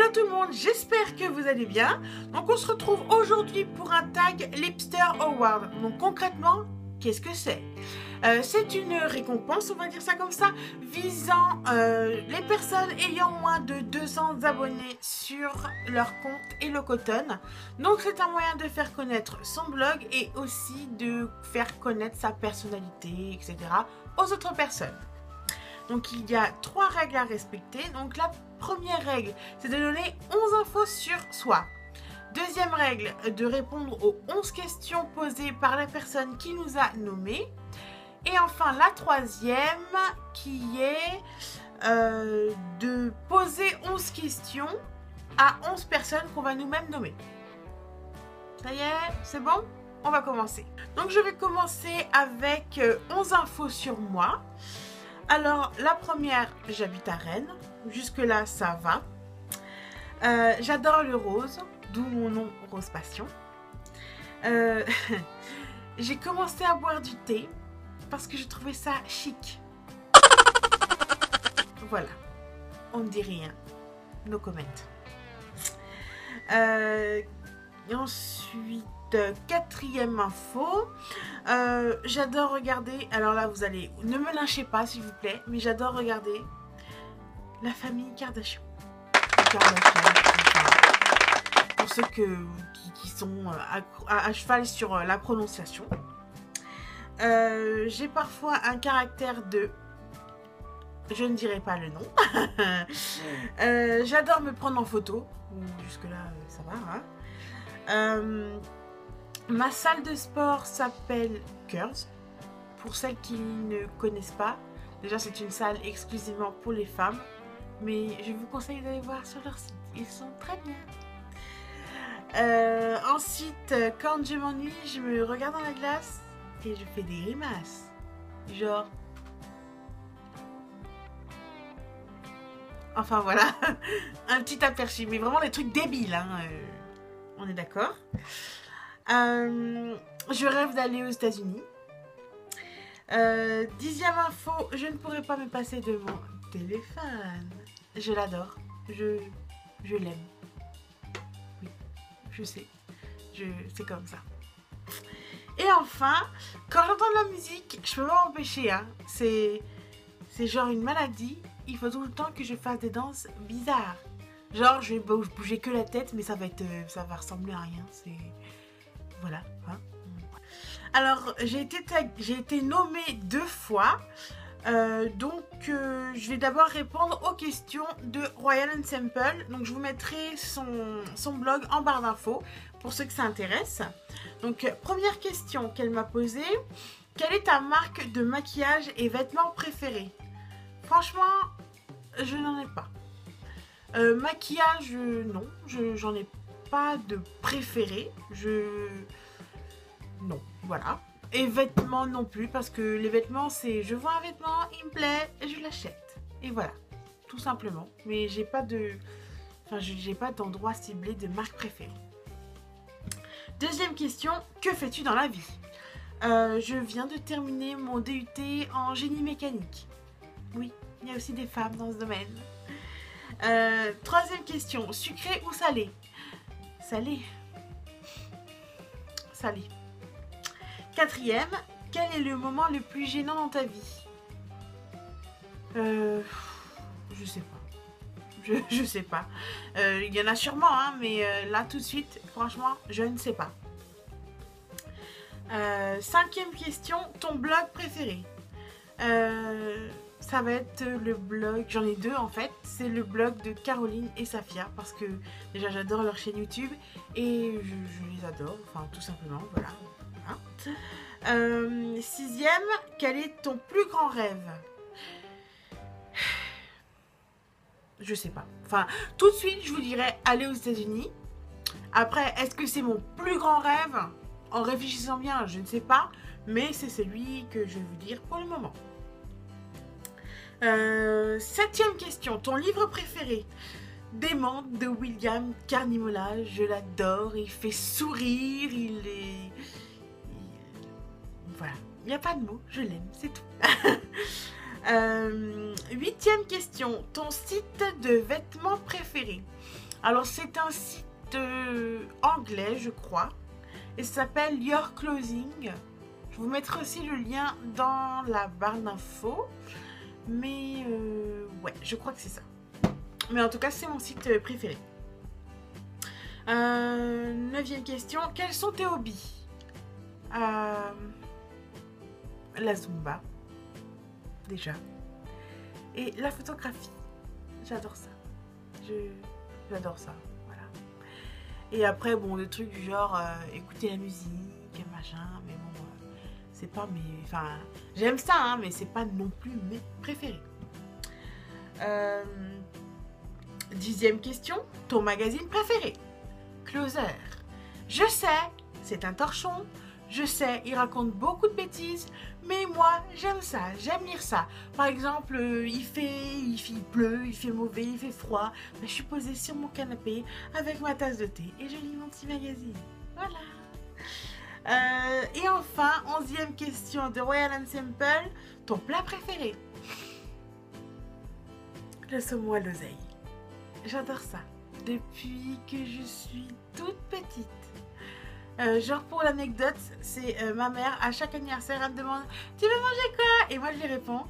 Hello tout le monde, j'espère que vous allez bien. Donc on se retrouve aujourd'hui pour un tag Lipster Award. Donc concrètement, qu'est-ce que c'est? C'est une récompense, on va dire ça comme ça, visant les personnes ayant moins de 200 abonnés sur leur compte Elocoton. Donc c'est un moyen de faire connaître son blog et aussi de faire connaître sa personnalité, etc. aux autres personnes. Donc il y a 3 règles à respecter. Donc la première règle, c'est de donner 11 infos sur soi. Deuxième règle, de répondre aux 11 questions posées par la personne qui nous a nommés. Et enfin la troisième, qui est de poser 11 questions à 11 personnes qu'on va nous-mêmes nommer. Ça y est, c'est bon? On va commencer. Donc je vais commencer avec 11 infos sur moi. Alors, la première, j'habite à Rennes. Jusque-là, ça va. J'adore le rose, d'où mon nom Rose Passion. J'ai commencé à boire du thé parce que je trouvais ça chic. Voilà. On ne dit rien. No comment. Et ensuite, quatrième info, j'adore regarder, alors là vous allez, ne me lynchez pas s'il vous plaît, mais j'adore regarder la famille Kardashian. Pour ceux qui sont à cheval sur la prononciation. J'ai parfois un caractère de... Je ne dirai pas le nom. J'adore me prendre en photo. Jusque là ça va, hein. Ma salle de sport s'appelle Curves. Pour celles qui ne connaissent pas, déjà c'est une salle exclusivement pour les femmes, mais je vous conseille d'aller voir sur leur site, ils sont très bien. Ensuite, quand je m'ennuie, je me regarde dans la glace et je fais des grimaces, genre... Enfin voilà, un petit aperçu, mais vraiment des trucs débiles, hein. On est d'accord? Je rêve d'aller aux États-Unis. 10e info, je ne pourrais pas me passer de mon téléphone. Je l'adore. Je l'aime. Oui, je sais. C'est comme ça. Et enfin, quand j'entends de la musique, je peux pas m'empêcher. Hein. C'est genre une maladie. Il faut tout le temps que je fasse des danses bizarres. Genre, je vais bouger que la tête, mais ça va ressembler à rien. C'est... Voilà. Hein. Alors, j'ai été nommée 2 fois. Donc, je vais d'abord répondre aux questions de Royal & Simple. Donc, je vous mettrai son blog en barre d'infos pour ceux que ça intéresse. Donc, première question qu'elle m'a posée. Quelle est ta marque de maquillage et vêtements préférés? Franchement, je n'en ai pas. Maquillage, non. J'en ai pas de préféré. Non, voilà. Et vêtements non plus, parce que les vêtements, c'est je vois un vêtement, il me plaît, je l'achète. Et voilà, tout simplement. Mais j'ai pas de... Enfin, j'ai pas d'endroit ciblé de marque préférée. Deuxième question, que fais-tu dans la vie? Je viens de terminer mon DUT en génie mécanique. Oui, il y a aussi des femmes dans ce domaine. Troisième question, sucré ou salé? Salé. Salé. Quatrième, quel est le moment le plus gênant dans ta vie? Je sais pas. Je sais pas. Il y en a sûrement, hein, mais là tout de suite, franchement, je ne sais pas. Cinquième question, ton blog préféré? Ça va être le blog, j'en ai 2 en fait, c'est le blog de Caroline et Safia, parce que déjà j'adore leur chaîne YouTube et je les adore, enfin tout simplement, voilà. Sixième, quel est ton plus grand rêve? Je sais pas, enfin tout de suite je vous dirais aller aux États-Unis. Après, est-ce que c'est mon plus grand rêve? En réfléchissant bien, je ne sais pas, mais c'est celui que je vais vous dire pour le moment. Septième question, ton livre préféré? Dément de William Carnimola, je l'adore, il fait sourire, voilà, il n'y a pas de mots, je l'aime, c'est tout. Huitième question, ton site de vêtements préféré? Alors, c'est un site anglais, je crois. Et ça s'appelle Your Clothing. Je vous mettrai aussi le lien dans la barre d'infos. Mais ouais, je crois que c'est ça. Mais en tout cas, c'est mon site préféré. 9e question. Quels sont tes hobbies? La Zumba. Déjà. Et la photographie. J'adore ça. J'adore ça. Voilà. Et après, bon, des trucs du genre écouter la musique, machin. Mais bon, c'est pas mes... Enfin, j'aime ça, hein, mais c'est pas non plus mes préférés. 10e question. Ton magazine préféré? Closer. Je sais, c'est un torchon. Je sais, il raconte beaucoup de bêtises. Mais moi, j'aime ça. J'aime lire ça. Par exemple, il pleut, il fait mauvais, il fait froid. Je suis posée sur mon canapé avec ma tasse de thé et je lis mon petit magazine. Voilà. Et enfin, 11e question de Royal and Simple. Ton plat préféré? Le saumon à l'oseille. J'adore ça. Depuis que je suis toute petite. Genre pour l'anecdote, c'est ma mère, à chaque anniversaire, elle me demande « Tu veux manger quoi ?» Et moi je lui réponds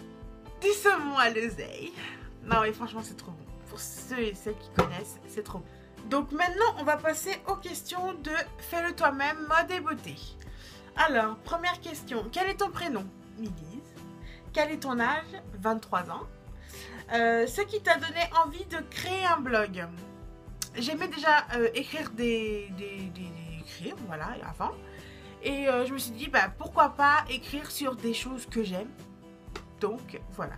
« Du saumon à l'oseille. » Non mais franchement c'est trop bon. Pour ceux et celles qui connaissent, c'est trop bon. Donc maintenant on va passer aux questions de « Fais-le toi-même, mode et beauté ». Alors, première question. Quel est ton prénom? Milise. Quel est ton âge? 23 ans. Ce qui t'a donné envie de créer un blog? J'aimais déjà écrire écrire, voilà, avant. Et je me suis dit, bah, pourquoi pas écrire sur des choses que j'aime. Donc, voilà.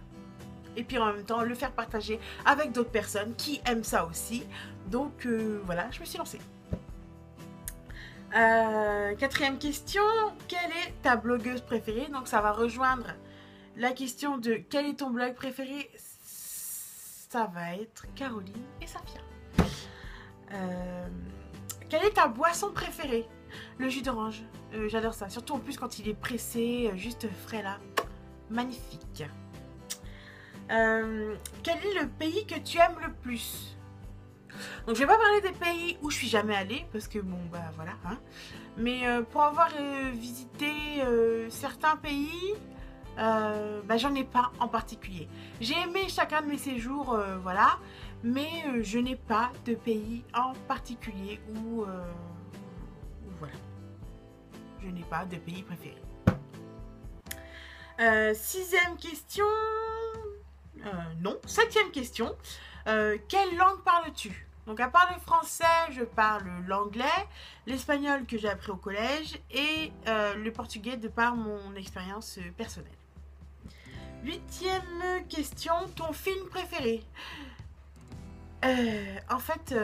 Et puis en même temps, le faire partager avec d'autres personnes qui aiment ça aussi. Donc, voilà, je me suis lancée. 4e question. Quelle est ta blogueuse préférée? Donc, ça va rejoindre la question de quel est ton blog préféré? Ça va être Caroline et Safia. Quelle est ta boisson préférée? Le jus d'orange. J'adore ça. Surtout en plus quand il est pressé, juste frais là. Magnifique. Quel est le pays que tu aimes le plus? Donc je vais pas parler des pays où je suis jamais allée. Parce que bon bah voilà. Hein. Mais pour avoir visité certains pays, bah, j'en ai pas en particulier. J'ai aimé chacun de mes séjours, voilà. Mais je n'ai pas de pays en particulier où voilà. Je n'ai pas de pays préféré. 6e question. Non. 7e question. Quelle langue parles-tu? Donc à part le français, je parle l'anglais, l'espagnol que j'ai appris au collège et le portugais de par mon expérience personnelle. 8e question. Ton film préféré? En fait,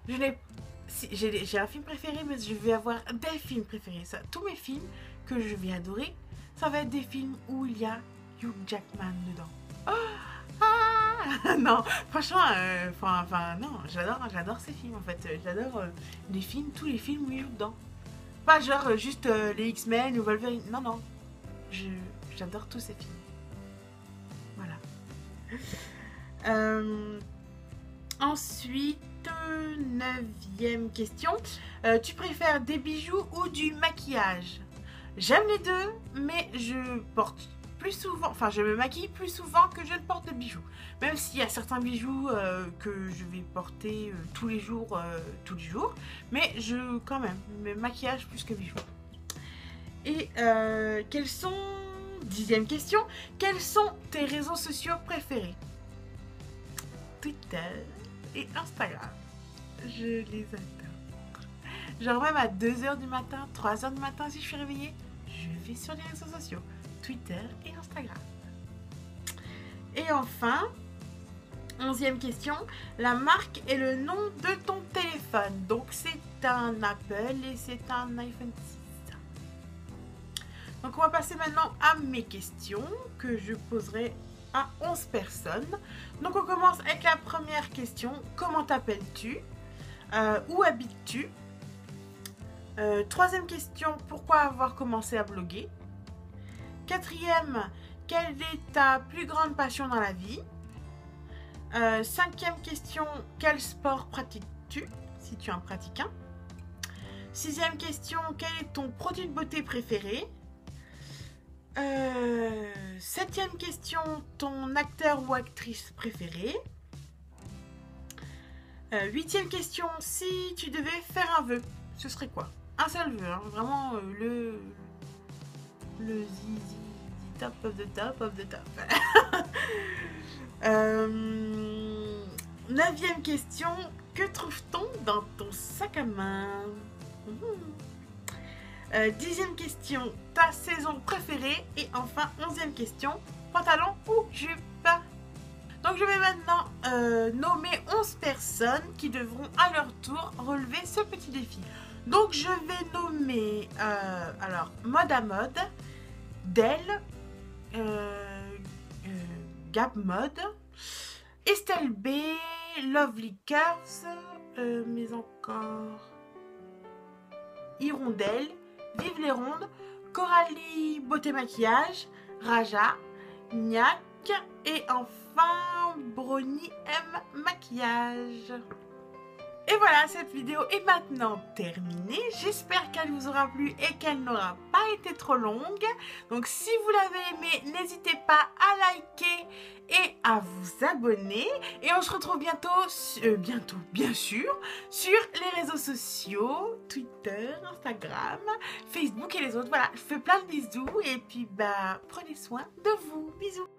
j'ai un film préféré, mais je vais avoir des films préférés. Ça, tous mes films que je vais adorer, ça va être des films où il y a Hugh Jackman dedans. Non, franchement, non, j'adore ces films en fait. J'adore les films, tous les films où il joue dedans. Pas genre juste les X-Men ou Wolverine. Non, non, j'adore tous ces films. Voilà. Ensuite, 9e question. Tu préfères des bijoux ou du maquillage? J'aime les deux, mais je porte plus souvent, enfin je me maquille plus souvent que je ne porte de bijoux. Même s'il y a certains bijoux que je vais porter tous les jours. Mais je, quand même, me maquillage plus que bijoux. Et quels sont, 10e question, quels sont tes réseaux sociaux préférés? Twitter et Instagram. Je les adore. Genre même à 2h du matin, 3h du matin si je suis réveillée, je vais sur les réseaux sociaux. Twitter et Instagram. Et enfin, 11e question, la marque et le nom de ton téléphone. Donc c'est un Apple et c'est un iPhone 6. Donc on va passer maintenant à mes questions que je poserai à 11 personnes. Donc on commence avec la première question. Comment t'appelles-tu? Où habites-tu? 3e question. Pourquoi avoir commencé à bloguer? 4e. Quelle est ta plus grande passion dans la vie? 5e question, quel sport pratiques-tu, si tu en pratiques un? 6e question, quel est ton produit de beauté préféré? 7e question, ton acteur ou actrice préféré? 8e question, si tu devais faire un vœu, ce serait quoi? Un seul vœu, hein, vraiment le zizi top of the top of the top. 9e question, que trouve-t-on dans ton sac à main? 10e question, ta saison préférée? Et enfin, 11e question, pantalon ou jupe? Donc je vais maintenant nommer 11 personnes qui devront à leur tour relever ce petit défi. Donc je vais nommer alors Mode à Mode, Del, Gab Mode, Estelle B, Lovely Curves, mais encore Hirondelle, Vive les Rondes, Coralie Beauté Maquillage, Raja, Niac et enfin Brony M Maquillage. Et voilà, cette vidéo est maintenant terminée. J'espère qu'elle vous aura plu et qu'elle n'aura pas été trop longue. Donc si vous l'avez aimée, n'hésitez pas à liker et à vous abonner. Et on se retrouve bientôt, bien sûr, sur les réseaux sociaux, Twitter, Instagram, Facebook et les autres. Voilà, je fais plein de bisous et puis prenez soin de vous. Bisous.